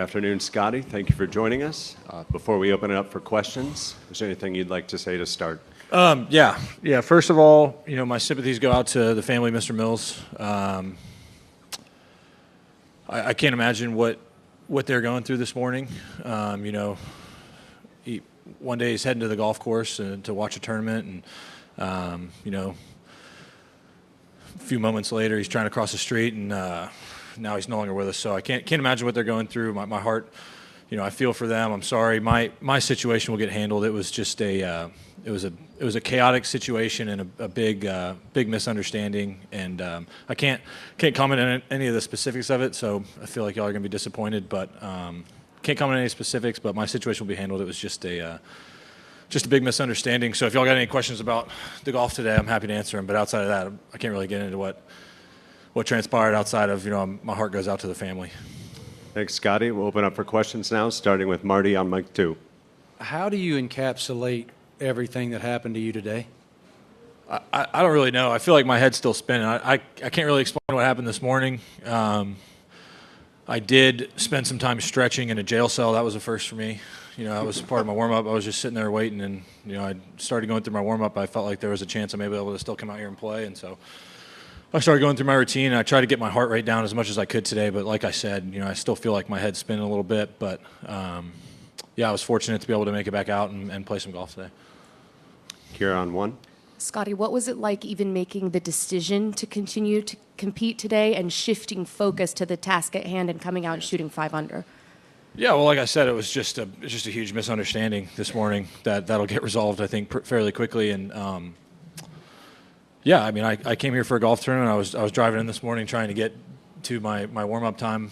afternoon, Scottie. Thank you for joining us. Before we open it up for questions, is there anything you'd like to say to start? Yeah. First of all, my sympathies go out to the family of Mr. Mills. I can't imagine what they're going through this morning. One day he's heading to the golf course to watch a tournament, and a few moments later he's trying to cross the street, and now he's no longer with us. So I can't imagine what they're going through. My heart, I feel for them. I'm sorry. My situation will get handled. It was just it was a chaotic situation and a big misunderstanding, and I can't comment on any of the specifics of it. So I feel like y'all are gonna be disappointed, but can't comment on any specifics. But my situation will be handled. It was just a big misunderstanding. So if y'all got any questions about the golf today, I'm happy to answer them. But outside of that, I can't really get into what transpired outside of, my heart goes out to the family. Thanks, Scottie. We'll open up for questions now, starting with Marty on mic 2. How do you encapsulate everything that happened to you today? I don't really know. I feel like my head's still spinning. I can't really explain what happened this morning. I did spend some time stretching in a jail cell. That was a first for me. That was part of my warm-up. I was just sitting there waiting, and, I started going through my warm-up. I felt like there was a chance I may be able to still come out here and play, and so I started going through my routine, and I tried to get my heart rate down as much as I could today. But like I said, I still feel like my head's spinning a little bit. But, I was fortunate to be able to make it back out and play some golf today. Here on 1. Scottie, what was it like even making the decision to continue to compete today and shifting focus to the task at hand and coming out and shooting 5 under? Yeah, well, like I said, it was just a huge misunderstanding this morning that'll get resolved, I think, fairly quickly. And I came here for a golf tournament. I was driving in this morning trying to get to my warm-up time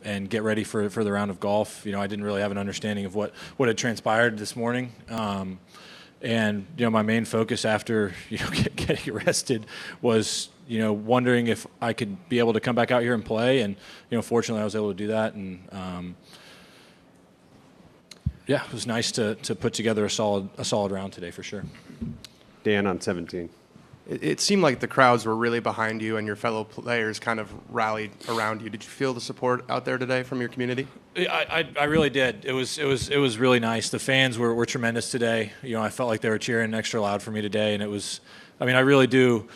and get ready for the round of golf. I didn't really have an understanding of what had transpired this morning. And my main focus after getting arrested was wondering if I could be able to come back out here and play, and fortunately I was able to do that, and it was nice to put together a solid round today for sure. Dan on 17. It seemed like the crowds were really behind you, and your fellow players kind of rallied around you. Did you feel the support out there today from your community? I really did. It was really nice. The fans were tremendous today. I felt like they were cheering extra loud for me today, and it was. I really do.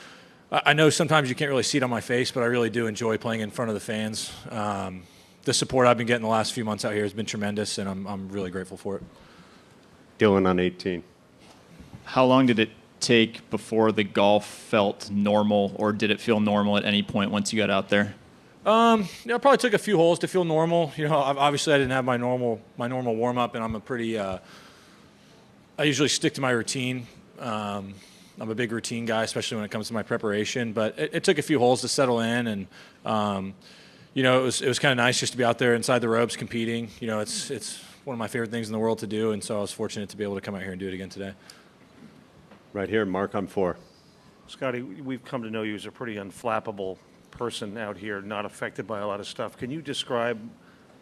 I know sometimes you can't really see it on my face, but I really do enjoy playing in front of the fans. The support I've been getting the last few months out here has been tremendous, and I'm really grateful for it. Dylan on 18. How long did it take before the golf felt normal, or did it feel normal at any point once you got out there? It probably took a few holes to feel normal. Obviously I didn't have my normal warm up, and I'm a pretty. I usually stick to my routine. I'm a big routine guy, especially when it comes to my preparation. But it took a few holes to settle in, and it was kind of nice just to be out there inside the ropes competing. It's one of my favorite things in the world to do, and so I was fortunate to be able to come out here and do it again today. Right here, Mark on 4. Scottie, we've come to know you as a pretty unflappable person out here, not affected by a lot of stuff. Can you describe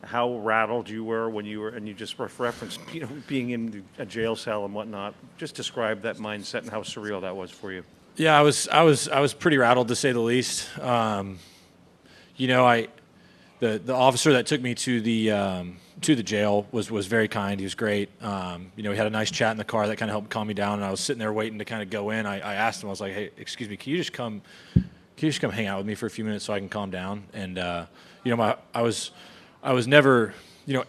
how rattled you were when you were, and you just referenced, being in a jail cell and whatnot? Just describe that mindset and how surreal that was for you. Yeah, I was pretty rattled, to say the least. The officer that took me to the jail was very kind. He was great. We had a nice chat in the car that kind of helped calm me down. And I was sitting there waiting to kind of go in. I asked him, I was like, "Hey, excuse me, can you just come hang out with me for a few minutes so I can calm down?" And I was never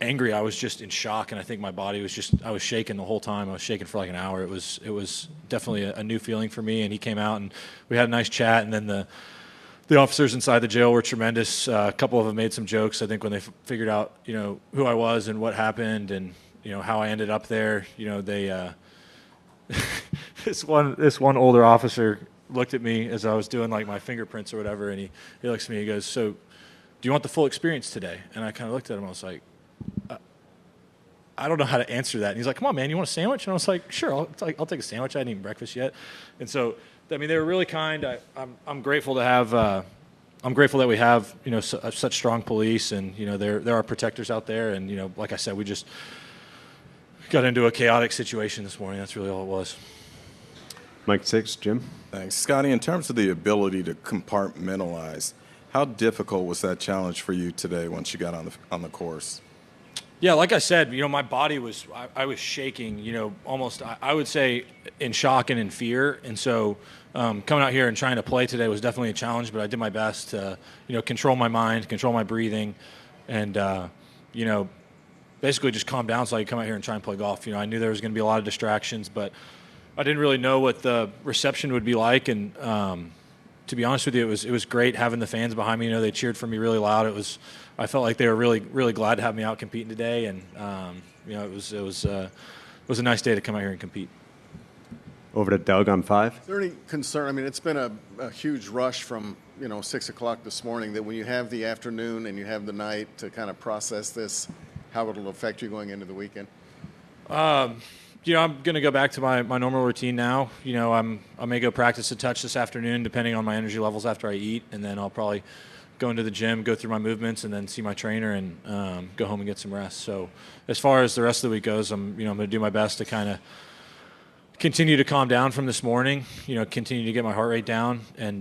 angry. I was just in shock, and I think my body was I was shaking the whole time. I was shaking for like an hour. It was definitely a new feeling for me. And he came out and we had a nice chat. And then the officers inside the jail were tremendous. A couple of them made some jokes, I think, when they figured out, who I was and what happened and, how I ended up there. They this one older officer looked at me as I was doing like my fingerprints or whatever, and he looks at me, he goes, "So, do you want the full experience today?" And I kind of looked at him, I was like, I don't know how to answer that. And he's like, "Come on, man, you want a sandwich?" And I was like, "Sure, I'll take a sandwich. I hadn't eaten breakfast yet." And so, they were really kind. I'm grateful to have. I'm grateful that we have such strong police, and there are protectors out there. And like I said, we just got into a chaotic situation this morning. That's really all it was. Mike 6, Jim. Thanks, Scottie. In terms of the ability to compartmentalize, How difficult was that challenge for you today once you got on the course? Yeah, like I said, my body was, I was shaking, almost, I would say in shock and in fear. And so coming out here and trying to play today was definitely a challenge, but I did my best to, control my mind, control my breathing, and, basically just calm down so I could come out here and try and play golf. I knew there was going to be a lot of distractions, but I didn't really know what the reception would be like. And to be honest with you, it was great having the fans behind me. They cheered for me really loud. I felt like they were really, really glad to have me out competing today, and it was a nice day to come out here and compete. Over to Doug on 5. Is there any concern? I mean, it's been a huge rush from 6 o'clock this morning. That when you have the afternoon and you have the night to kind of process this, how it'll affect you going into the weekend? I'm going to go back to my normal routine now. I may go practice a touch this afternoon, depending on my energy levels after I eat, and then I'll probably go into the gym, go through my movements, and then see my trainer and go home and get some rest. So as far as the rest of the week goes, I'm going to do my best to kind of continue to calm down from this morning, continue to get my heart rate down, and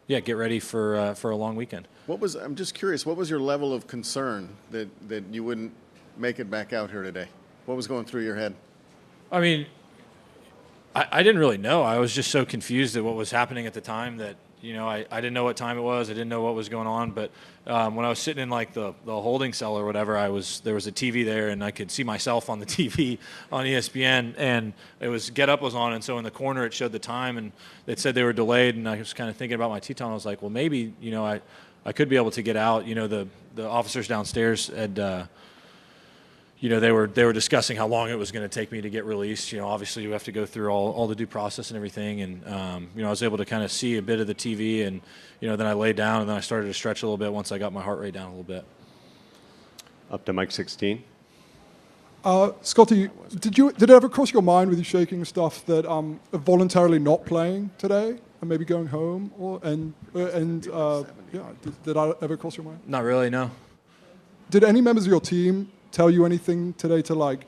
get ready for a long weekend. I'm just curious, what was your level of concern that you wouldn't make it back out here today? What was going through your head? I mean, I didn't really know. I was just so confused at what was happening at the time that, I didn't know what time it was. I didn't know what was going on. But when I was sitting in like the holding cell or whatever, there was a TV there, and I could see myself on the TV on ESPN, and it was Get Up was on, and so in the corner it showed the time, and it said they were delayed, and I was kind of thinking about my tee time. I was like, well, maybe I could be able to get out. The officers downstairs had. They were discussing how long it was going to take me to get released. Obviously you have to go through all the due process and everything. And, I was able to kind of see a bit of the TV, and, then I laid down, and then I started to stretch a little bit once I got my heart rate down a little bit. Up to Mike 16. Scottie, did it ever cross your mind with you shaking and stuff that voluntarily not playing today and maybe going home? Did that ever cross your mind? Not really, no. Did any members of your team tell you anything today to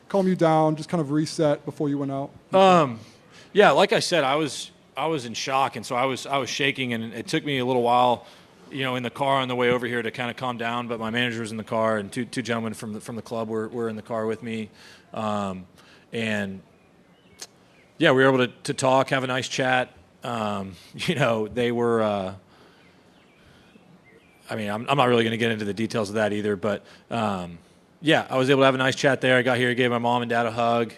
calm you down, just kind of reset before you went out? Yeah, like I said, I was in shock, and so I was shaking, and it took me a little while, in the car on the way over here to kind of calm down. But my manager was in the car, and two gentlemen from the club were in the car with me, and yeah, we were able to talk, have a nice chat. They were. I'm not really going to get into the details of that either, but. Yeah, I was able to have a nice chat there. I got here, gave my mom and dad a hug.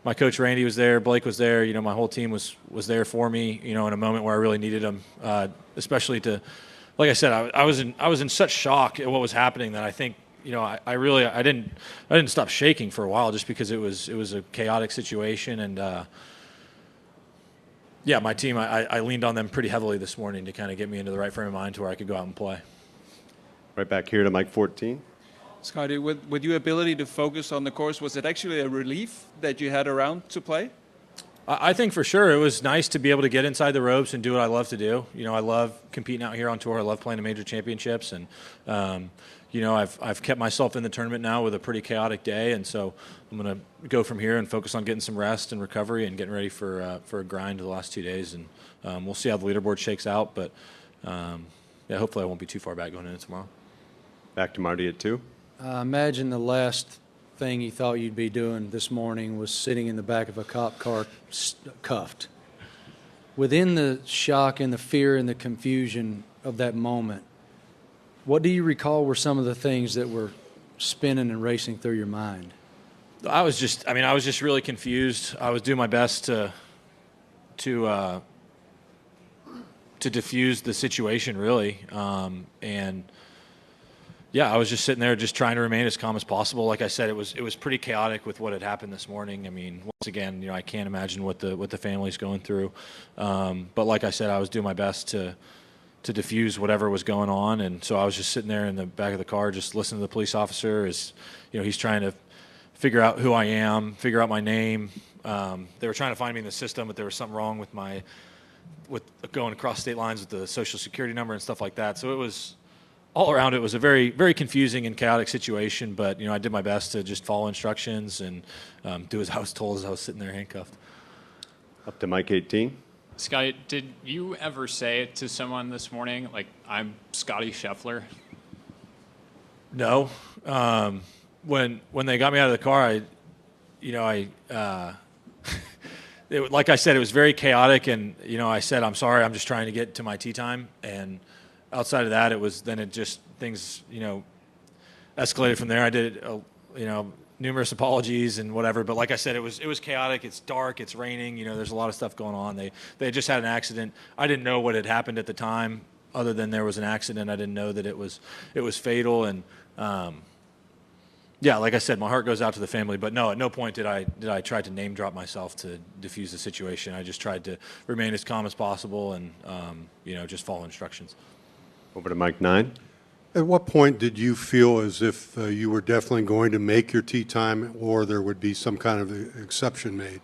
My coach Randy was there, Blake was there. My whole team was there for me. In a moment where I really needed them, especially to, like I said, I was in such shock at what was happening that I think I didn't stop shaking for a while just because it was a chaotic situation, and my team I leaned on them pretty heavily this morning to kind of get me into the right frame of mind to where I could go out and play. Right back here to Mike 14. Scottie, with your ability to focus on the course, was it actually a relief that you had around to play? I think for sure it was nice to be able to get inside the ropes and do what I love to do. I love competing out here on tour. I love playing the major championships, and I've kept myself in the tournament now with a pretty chaotic day, and so I'm going to go from here and focus on getting some rest and recovery and getting ready for a grind the last 2 days, and we'll see how the leaderboard shakes out. But hopefully I won't be too far back going into tomorrow. Back to Marty at 2. Imagine the last thing you thought you'd be doing this morning was sitting in the back of a cop car cuffed. Within the shock and the fear and the confusion of that moment, what do you recall were some of the things that were spinning and racing through your mind? I was just really confused. I was doing my best to diffuse the situation, really, and. Yeah, I was just sitting there just trying to remain as calm as possible. Like I said, it was pretty chaotic with what had happened this morning. Once again, I can't imagine what the family's going through. But like I said, I was doing my best to diffuse whatever was going on. And so I was just sitting there in the back of the car just listening to the police officer as, he's trying to figure out who I am, figure out my name. They were trying to find me in the system, but there was something wrong with going across state lines with the Social Security number and stuff like that. So it was... all around, it was a very, very confusing and chaotic situation, but, I did my best to just follow instructions and do as I was told as I was sitting there handcuffed. Up to Mike 18. Scottie, did you ever say it to someone this morning, like, I'm Scottie Scheffler? No. When they got me out of the car, like I said, it was very chaotic, and I said, I'm sorry, I'm just trying to get to my tee time, and outside of that, things escalated from there. I did numerous apologies and whatever, but like I said, it was chaotic. It's dark, it's raining, there's a lot of stuff going on. They just had an accident. I didn't know what had happened at the time, other than there was an accident. I didn't know that it was fatal, and like I said, my heart goes out to the family, but no, at no point did I try to name drop myself to diffuse the situation. I just tried to remain as calm as possible and just follow instructions. Over to Mike 9. At what point did you feel as if you were definitely going to make your tee time, or there would be some kind of exception made?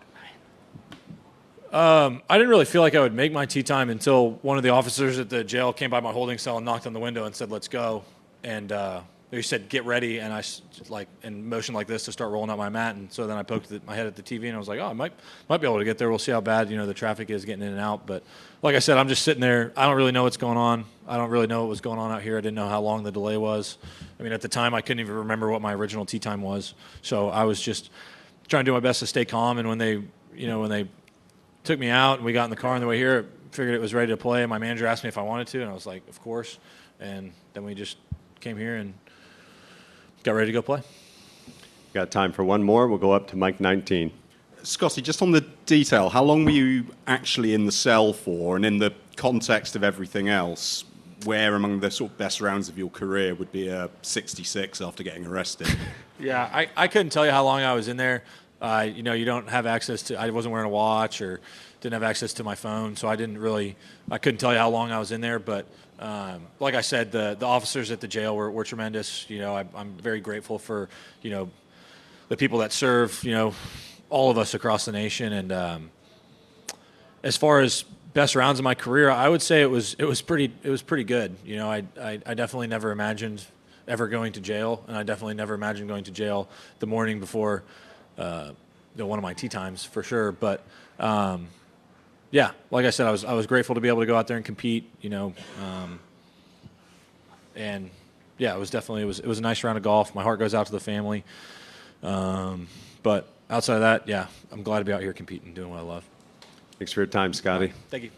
I didn't really feel like I would make my tee time until one of the officers at the jail came by my holding cell and knocked on the window and said, "Let's go." And they said, "Get ready," and I motioned like this to start rolling out my mat. And so then I poked my head at the TV and I was like, "Oh, I might be able to get there. We'll see how bad the traffic is getting in and out." But like I said, I'm just sitting there. I don't really know what's going on. I don't really know what was going on out here. I didn't know how long the delay was. I mean, at the time, I couldn't even remember what my original tee time was. So I was just trying to do my best to stay calm. And when they took me out and we got in the car on the way here, I figured it was ready to play. And my manager asked me if I wanted to, and I was like, "Of course." And then we just came here and got ready to go play. Got time for one more. We'll go up to Mike 19. Scottie, just on the detail, how long were you actually in the cell for? And in the context of everything else, where among the sort of best rounds of your career would be a 66 after getting arrested? Yeah, I couldn't tell you how long I was in there. You don't have access to, I wasn't wearing a watch or didn't have access to my phone, so I couldn't tell you how long I was in there. But like I said, the officers at the jail were tremendous. I'm very grateful for, the people that serve, all of us across the nation. And as far as best rounds of my career, I would say it was pretty good. I definitely never imagined ever going to jail, and I definitely never imagined going to jail the morning before one of my tee times for sure. But like I said, I was grateful to be able to go out there and compete. And yeah, it was a nice round of golf. My heart goes out to the family. But outside of that, yeah, I'm glad to be out here competing, doing what I love. Thanks for your time, Scottie. Thank you.